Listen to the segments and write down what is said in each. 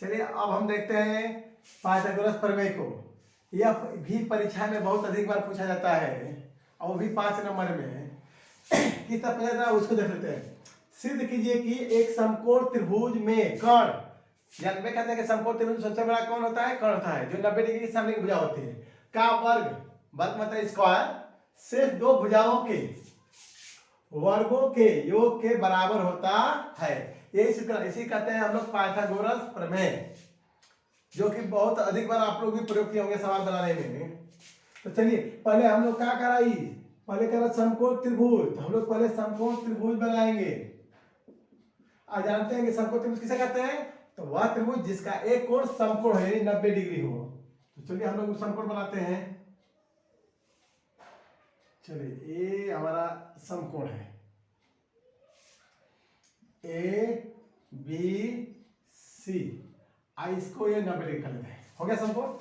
चलिए अब हम देखते हैं पाइथागोरस प्रमेय को। यह भी परीक्षा में बहुत अधिक बार पूछा जाता है और वो भी 5 नंबर में। किस तरह पूछा जाता है उसको देख लेते हैं। सिद्ध कीजिए कि एक समकोण त्रिभुज में कर्ण, जानवे कहते हैं कि समकोण त्रिभुज सबसे बड़ा कौन होता है? कर्ण होता है, जो 90 डिग्री की सामने की भुजा होती है का वर्ग मतलब स्क्वायर शेष दो भुजाओं के वर्गों के योग के बराबर होता है। इसी कहते हैं हम लोग पाइथागोरस प्रमेय, जो कि बहुत अधिक बार आप लोग भी प्रयोग किए होंगे सवाल बनाने में। तो चलिए पहले हम लोग क्या कराई, पहले करा समकोण त्रिभुज। तो हम लोग पहले समकोण त्रिभुज बनाएंगे। आज जानते हैं कि समकोण त्रिभुज किसे कहते हैं? तो वह त्रिभुज जिसका एक कोण समकोण है 90 डिग्री हो। तो चलिए हम लोग समकोण बनाते हैं। चलिए ये हमारा समकोण है ए बी सी। इसको ये 90 डिग्री कर लेते हैं, हो गया समकोण।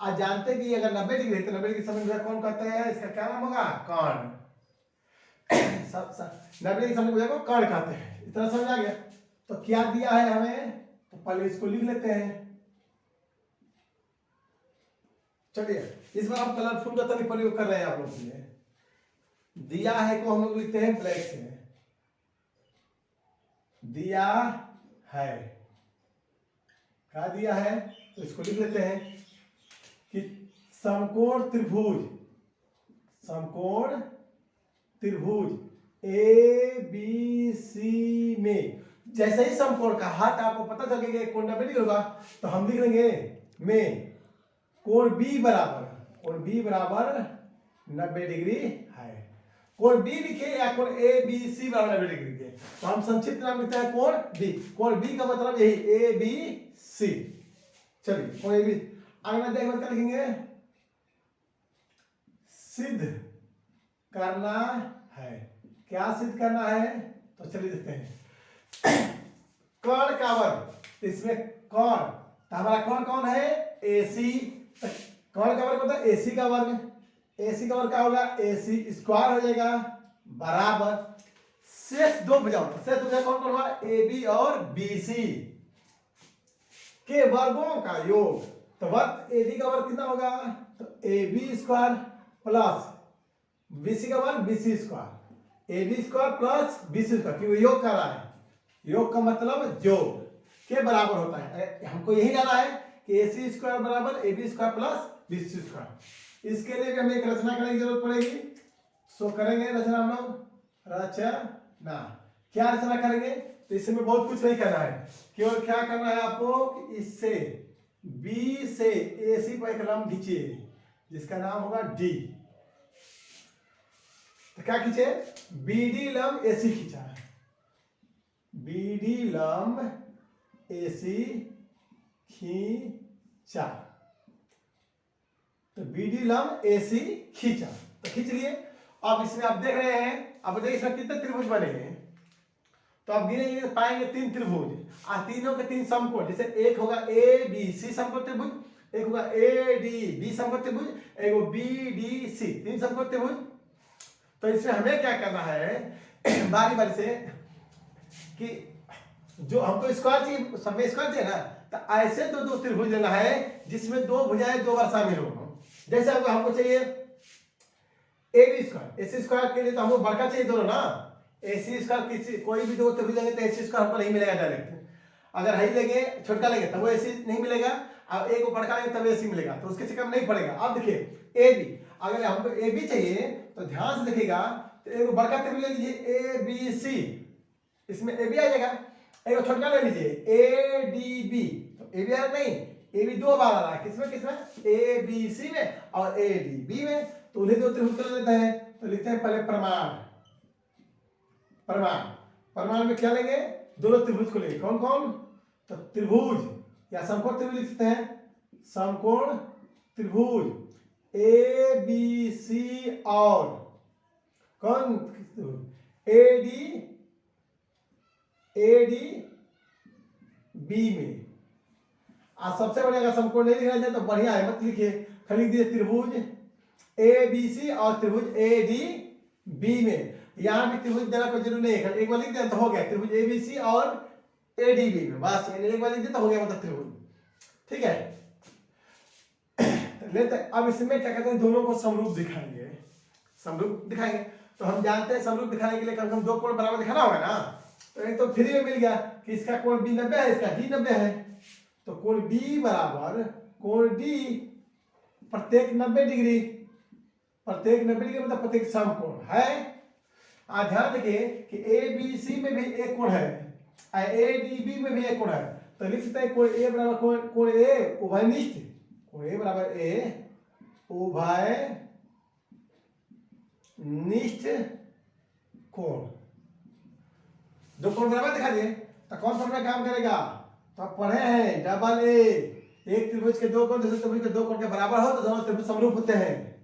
आज जानते हैं कि अगर 90 डिग्री है तो 90 डिग्री समकोण कौन कहते हैं? इसका क्या नाम होगा? कर्ण। 90 डिग्री समकोण को कर्ण कहते हैं। इतना समझ आ गया। तो क्या दिया है हमें? तो पहले इसको लिख लेते हैं। चलिए इस बार हम कलरफुल का तरीका प्रयोग कर रहे हैं आप लोग के लिए। दिया है को हम लोग लिखते हैं ब्लैक से। दिया है, क्या दिया है? तो इसको लिख लेते हैं कि समकोण त्रिभुज, समकोण त्रिभुज ए बी सी में जैसे ही समकोण का हाथ आपको पता चलेगा कोण 90 डिग्री होगा, तो हम लिख लेंगे में कोण बी बराबर 90 डिग्री है। कोण बी लिखे या कोण ए बी सी बराबर 90 डिग्री के, तो हम संक्षिप्त नाम लिखते हैं कोण बी। कोण बी का मतलब यही ए बी सी। चलिए कोण ए बी आगे मैं देखिए क्या लिखेंगे? सिद्ध करना है। क्या सिद्ध करना है? तो चलिए देखते हैं। कर्ण का वर्ग, इसमें कर्ण तो हमारा कर्ण कौन है? AC। कर्ण का वर्ग होता है AC का वर्ग। AC का वर्ग क्या होगा? AC स्क्वायर हो जाएगा बराबर शेष दो भुजाओं, शेष भुजा कौन कौन हुआ? AB और BC के वर्गों का योग। तो वर्ग AB का वर्ग कितना होगा? तो AB स्क्वायर प्लस BC का वर्ग BC square, AB square plus BC square, क्योंकि योग कर रहा है। योग का मतलब जोड़ के बराबर होता है। हमको यही जाना है कि AC स्क्वायर बराबर AB square plus BC square. इसके लिए भी हमें एक रचना करने की जरूरत पड़ेगी। सो करेंगे रचना हम लोग। रचना क्या रचना करेंगे? तो इसमें बहुत कुछ नहीं करना है, केवल क्या करना है आपको कि इससे B से AC पर एक लंब खींचिए जिसका नाम होगा D। तो क्या खींचे? BD लंब AC खींचा है। BD लंब AC खींचा, तो BD लंब AC खींचा, तो खींच लिए। अब इसमें आप देख रहे हैं, अब देखिए इसमें कितने त्रिभुज बने हैं। तो आप गिनेंगे पाएंगे 3 त्रिभुज, तीनों के 3 समकोण। जैसे एक होगा ABC समकोण त्रिभुज, एक होगा ADB समकोण त्रिभुज, एक होगा BDC 3 समकोण त्रिभुज। तो इसमें हमें क्या करना है बारी बारी से कि जो हमको स्क्वायर चाहिए, सब में स्क्वायर चाहिए ना, तो ऐसे दो त्रिभुज लेना है जिसमें दो भुजाएं दो बार शामिल हो। जैसे हमको चाहिए AB स्क्वायर, AC स्क्वायर के लिए तो हमको बड़का चाहिए दोनों ना। AC स्क्वायर किसी कोई भी दो त्रिभुज लेंगे तो AC स्क्वायर हमको नहीं मिलेगा डायरेक्ट। अगर ही लेंगे छोटका लेंगे तब वो AC नहीं मिलेगा, और एक को बड़का लेंगे तब AC मिलेगा, तो उसके चक्कर में नहीं पड़ेगा। अब देखिए AB, अगर हमको AB चाहिए तो ध्यान से देखिएगा, तो एक बड़का त्रिभुज ले लीजिए ABC, इसमें AB आ जाएगा। एक छोटका ले लीजिए ADB, तो AB आ नहीं, AB 2 बार आ रहा है किसमें? ABC में और ADB में। तो उन्हें दो त्रिभुज कर लेते हैं। तो लिखते हैं पहले प्रमाण में क्या लेंगे? दोनों त्रिभुज को लेंगे। कौन कौन? तो त्रिभुज या समकोण त्रिभुज लिखते हैं। समकोण त्रिभुज ABC और कौन? ADB में। आज सबसे बढ़िया अगर समकोण नहीं लिखना चाहे तो बढ़िया है, मत लिखिए, खाली लिख दीजिए त्रिभुज ABC और त्रिभुज ADB में। यहाँ भी त्रिभुज देना कोई जरूरी नहीं है, एक बार लिख दिया तो हो गया त्रिभुज ABC और ADB में, बस एक बार लिख दिया तो हो गया मतलब त्रिभुज। ठीक है। लेते अब इसमें क्या कहते हैं, दोनों को समरूप दिखाएंगे। समरूप दिखाएंगे तो हम जानते हैं समरूप दिखाने के लिए कम से कम दो कोण बराबर दिखाना होगा ना। तो एक तो फ्री में मिल गया कि इसका कोण बी 90 है, इसका डी 90 है। तो कोण बी बराबर कोण डी प्रत्येक 90 डिग्री, प्रत्येक 90 डिग्री मतलब प्रत्येक समकोण है। ध्यान रखिए कि ए बी सी में भी एक कोण है, ए डी बी में भी एक कोण है। तो लिख सकते हैं कोण ए बराबर कोण ए उभयनिष्ठ, कोण ए बराबर ए उभयनिष्ठ कोण। दो कोण बराबर दिखा दिए तो कौन सा काम करेगा, तो आप पढ़े हैं डबल ए, एक त्रिभुज के दो कोण दूसरे त्रिभुज के दो कोण के बराबर हो तो दोनों त्रिभुज समरूप होते हैं।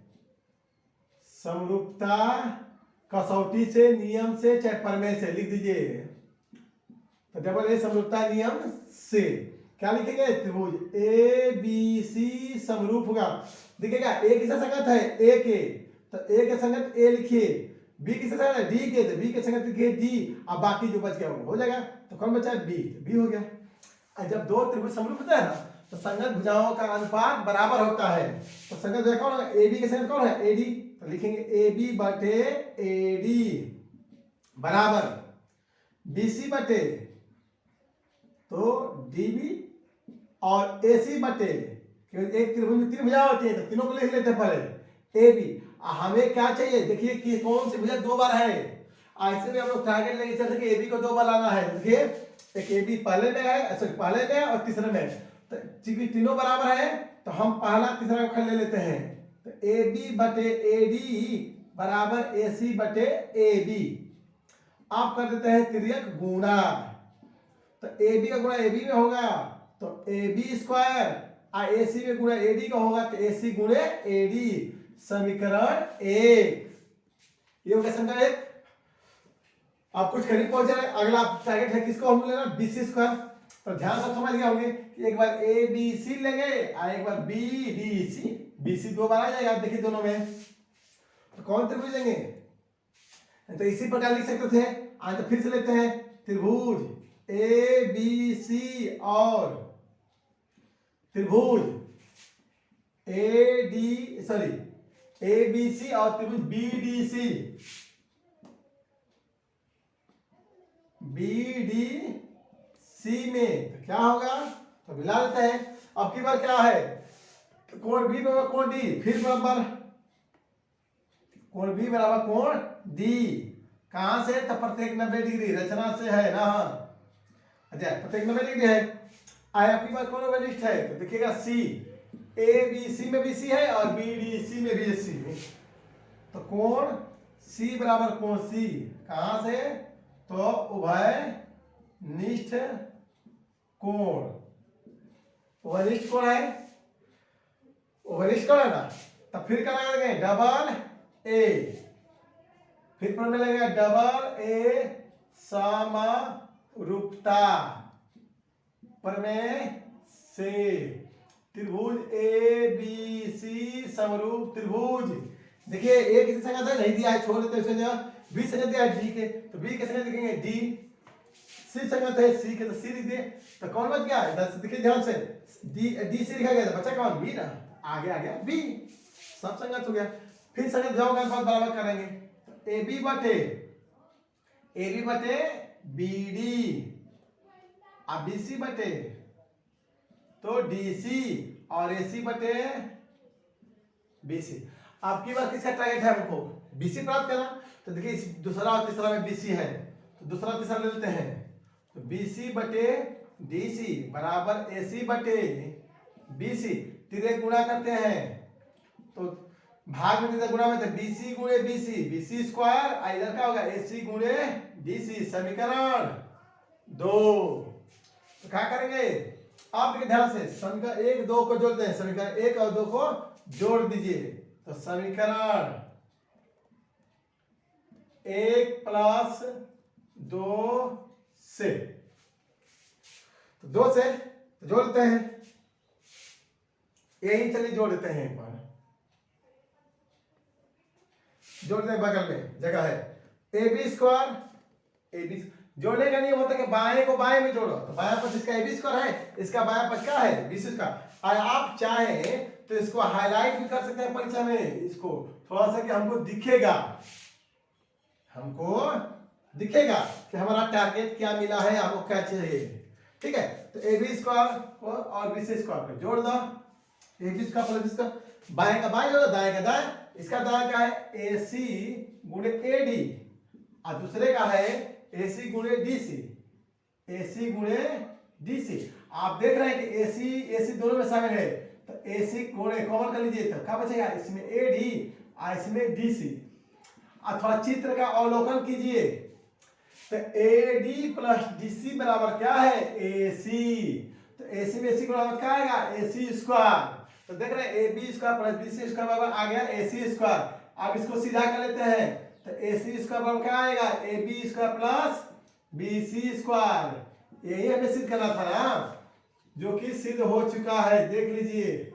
समरूपता कसौटी से, नियम से, चाहे प्रमेय से लिख दीजिए। तो डबल ए समरूपता नियम से क्या लिखेंगे, त्रिभुज ए बी सी समरूप होगा। देखिएगा ए किसका संगत है, ए के, तो ए के संगत ए लिखिए, बी किसका संगत है, डी के, तो बी के संगत लिखिए डी। अब बाकी जो बच गया वो हो जाएगा। तो कौन बचा है, बी, तो बी हो गया। जब दो त्रिभुज समरूप होता है ना तो संगत भुजाओं का अनुपात बराबर होता है। तो संगत भुजा कौन है, ए बी के संगत कौन है, ए डी। तो लिखेंगे ए बी बटे ए डी बराबर बी सी बटे तो डी बी और ए सी बटे, एक त्रिभुज में तीन भुजा होती है तो तीनों को लिख लेते हैं पहले ए बी। हमें क्या चाहिए, देखिए कि कौन सी भुजा दो बार है। ऐसे में हम लोग टारगेट लेके चलते कि ए बी को दो बार लाना है। देखिए एक ए बी पहले में है, सॉरी पहले में और तीसरे में, तो चूंकि तीनों बराबर है तो हम पहला तीसरा खंड ले लेते हैं। तो ए बी बटे ए डी बराबर ए सी बटे ए बी। आप कर देते हैं तिर्यक गुणा, तो ए बी का गुणा ए बी में होगा तो ए बी स्क्वायर, ए सी में गुणा ए डी का होगा तो ए सी गुणे ए डी, समीकरण एक। ये हो गया समीकरण एक। आप कुछ करीब पहुंच रहे हैं। अगला टारगेट है किसको हम लेना, बी सी स्क्वायर। तो ध्यान से समझ गए होंगे कि एक बार ए बी सी लेंगे और एक बार B D C, B C दो बार आ जाएगा। देखिए दोनों में तो कौन त्रिभुज लेंगे, तो इसी प्रकार लिख सकते थे। आज तो फिर से लेते हैं त्रिभुज ए बी सी और त्रिभुज A D sorry A B C और त्रिभुज B D C, B D C में तो क्या होगा, तो मिला देते हैं। अब की बार क्या है, कोण बी बराबर कोण डी, फिर बराबर कोण बी बराबर कोण डी। कहां से, तो प्रत्येक 90 डिग्री रचना से है ना। अच्छा प्रत्येक 90 डिग्री है। आपकी बात कौन वरिष्ठ है, तो देखिएगा सी, ए बी सी में भी सी है और बी डी सी में भी सी है। तो कोण सी बराबर कोण सी, कहां से, तो उभयनिष्ठ कोण। उभयनिष्ठ कोण है, उभयनिष्ठ कोण है ना। तो फिर क्या लगाएंगे, डबल ए, फिर पर लगेगा डबल ए समरूपता प्रमेय से त्रिभुज ए बी सी समरूप त्रिभुज। देखिए ए किसी संगत है, नहीं दिया है, छोड़ देते हैं जगह। बी संगत दिया है डी के, तो बी के संगत लिखेंगे डी। सी संगत है सी के, तो सी लिख दिए। तो कौन बच गया, देखिए ध्यान से, डी डी सी लिखा गया था, बचा कौन, बी ना, आगे आ गया बी, सब संगत हो गया। फिर संगत जाओ का बराबर करेंगे, तो ए बी बटे बी डी अब बी सी बटे तो डी सी और ए सी बटे बी सी। आपकी बात किसका टारगेट है, हमको बी सी प्राप्त करना। तो देखिए दूसरा और तीसरा में बी सी है तो दूसरा तीसरा ले लेते हैं। तो बी सी बटे डी सी बराबर ए सी बटे बी सी, तिरे गुणा करते हैं तो भाग में गुणा में, तो बी सी गुणे बी सी स्क्वायर, इधर का होगा ए सी गुणे डी सी, समीकरण दो। तो क्या करेंगे, आप देखिए ध्यान से, समीकरण एक दो को जोड़ते हैं, समीकरण एक और दो को जोड़ दीजिए। तो समीकरण एक प्लस दो से, तो दो से तो जोड़ देते हैं, यही चलिए जोड़ देते हैं, एक बार जोड़ दें, बगल में जगह है A B square A B, जोड़ने का नियम होता है कि बाएं को बाएं में जोड़ो, तो बायां पक्ष इसका AB स्क्वायर है, इसका बायां पक्ष क्या है BC स्क्वायर। और आप चाहें तो इसको हाईलाइट भी कर सकते हैं परीक्षा में, इसको थोड़ा सा कि हमको दिखेगा, कि हमारा टारगेट क्या मिला है, आपको क्या चाहिए। ठीक है, तो AB स्क्वायर को और BC स्क्वायर को जोड़ दो, AB स्क्वायर प्लस इसका बाएं का बाएं जोड़ो, दाएं का दाएं। इसका दाएं क्या है AC गुणे AD, और दूसरे का है AC गुणे DC। आप देख रहे हैं कि AC दोनों में शामिल है, तो AC गुणे कॉमन कर लीजिए, तो क्या बचेगा, इसमें AD और इसमें DC। अथवा चित्र का अवलोकन कीजिए, तो AD प्लस DC बराबर क्या है AC, तो AC में AC बराबर क्या आएगा AC स्क्वायर। तो देख रहे हैं AB square plus BC square बराबर आ गया AC स्क्वायर। अब इसको सीधा कर लेते हैं, तो AC स्क्वायर बराबर क्या आएगा AB square plus BC square. यही हमें सिद्ध करना था ना, जो कि सिद्ध हो चुका है, देख लीजिए।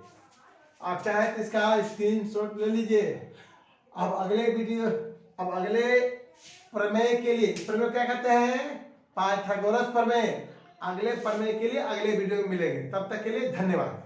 आप चाहे तो इसका स्क्रीनशॉट ले लीजिए। अब अगले प्रमेय के लिए, प्रमेय क्या कहते हैं, पाइथागोरस प्रमेय। अगले प्रमेय के लिए अगले वीडियो में मिलेंगे, तब तक के लिए धन्यवाद।